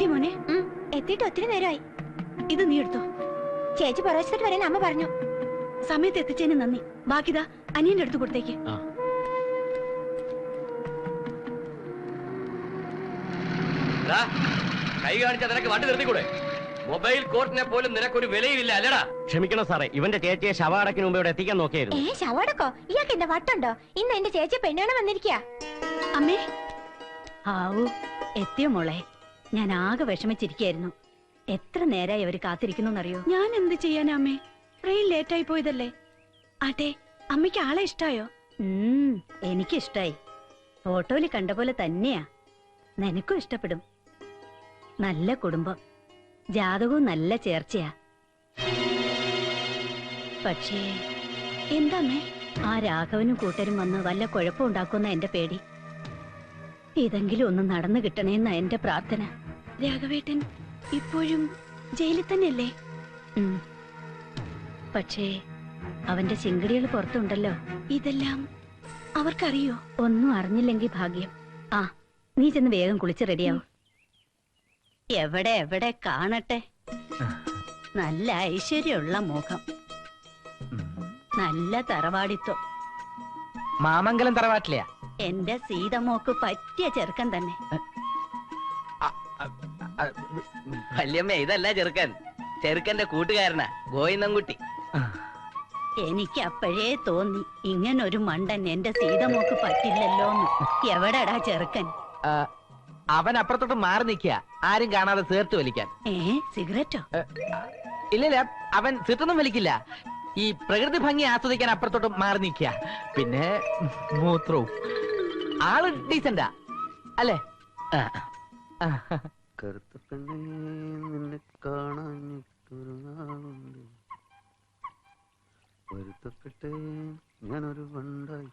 എത്തി മോനെ? എത്തിയിട്ട് ഒത്തിരി നേരമായി. ഇത് നീ എടുത്തോ. ചേച്ചി പുറവശത്തോട്ട് വരാൻ അമ്മ പറഞ്ഞു. സമയത്ത് എത്തിച്ചതിന് നന്ദി. ബാക്കിതാ അനിയന്റെ അടുത്ത് കൊടുത്തേക്ക്. കൈ കാണിച്ച നിനക്ക് വണ്ടി നിർത്തിക്കൂടെ? മൊബൈൽ കോർട്ടിനെ പോലും നിനക്കൊരു വിലയില്ല അല്ലടാ. ക്ഷമിക്കണം സാറേ, ഇവന്റെ ചേച്ചിയെ ശവടക്കിന് മുമ്പ് ഇവിടെ എത്തിക്കാൻ നോക്കിയായിരുന്നു. ശവടക്കോ? ഇയാൾക്ക് എന്താ വട്ടുണ്ടോ? ഇന്ന് എന്റെ ചേച്ചിയെ പെണ്ണാണ് വന്നിരിക്കുക. അമ്മേ ആവൂ, എത്തിയോ മോളെ? ഞാൻ ആകെ വിഷമിച്ചിരിക്കായിരുന്നു. എത്ര നേരായി അവര് കാത്തിരിക്കുന്നറിയോ? ഞാൻ എന്ത് ചെയ്യാനാ അമ്മേ? ട്രെയിൻ ലേറ്റായി പോയതല്ലേ. ആട്ടെ, അമ്മയ്ക്ക് ആളെ ഇഷ്ടായോ? എനിക്കിഷ്ടായി. ഫോട്ടോയില് കണ്ട പോലെ തന്നെയാ. നിനക്കും ഇഷ്ടപ്പെടും. നല്ല കുടുംബം, ജാതകവും നല്ല ചേർച്ചയാ. പക്ഷേ എന്താമ്മേ, ആ രാഘവനും കൂട്ടരും വന്ന് വല്ല കുഴപ്പമുണ്ടാക്കുന്ന എന്റെ പേടി. ഇതെങ്കിലും ഒന്ന് നടന്നു കിട്ടണേന്ന എന്റെ പ്രാർത്ഥന. രാഘവേട്ടൻ ഇപ്പോഴും ജയിലിൽ തന്നെയല്ലേ? പക്ഷേ അവന്റെ ചിങ്കിടികൾ പുറത്തുണ്ടല്ലോ. ഇതെല്ലാം അവർക്കറിയോ? ഒന്നും അറിഞ്ഞില്ലെങ്കിൽ ഭാഗ്യം. ആ, നീ ചെന്ന് വേഗം കുളിച്ച് റെഡിയാവും. എവിടെ എവിടെ കാണട്ടെ. നല്ല ഐശ്വര്യമുള്ള മുഖം, നല്ല തറവാടിത്തം. മാമംഗലം തറവാട്ടിലെയാ? എന്റെ സീതമോക്ക് പറ്റിയ ചെറുക്കൻ തന്നെ. വല്യമ്മ, ഇതല്ല ചെറുക്കൻ, ചെറുക്കന്റെ കൂട്ടുകാരനാ, ഗോവിന്ദൻകുട്ടി. എനിക്ക് അപ്പോഴേ തോന്നി ഇങ്ങനൊരു മണ്ടൻ എന്റെ സീതമോക്ക് പറ്റില്ലല്ലോന്ന്. എവിടെടാ ചെറുക്കൻ? അവൻ അപ്പുറത്തോട്ട് മാറി നിൽക്കുക, ആരും കാണാതെ ചേർത്ത് വലിക്കാൻ. സിഗരറ്റോ? ഇല്ലല്ല, അവൻ സിഗരറ്റൊന്നും വലിക്കില്ല. ഈ പ്രകൃതി ഭംഗി ആസ്വദിക്കാൻ അപ്പുറത്തോട്ട് മാറി നിൽക്കുക. പിന്നെ മൂത്രവും. ആള് ഡീസന്റാ അല്ലേ? കറുത്ത പെണ്ണേ നിന്നെ കാണാഞ്ഞിട്ടൊരു നാളുണ്ട്, വരുത്തപ്പെട്ടേ ഞാനൊരു വണ്ടായി.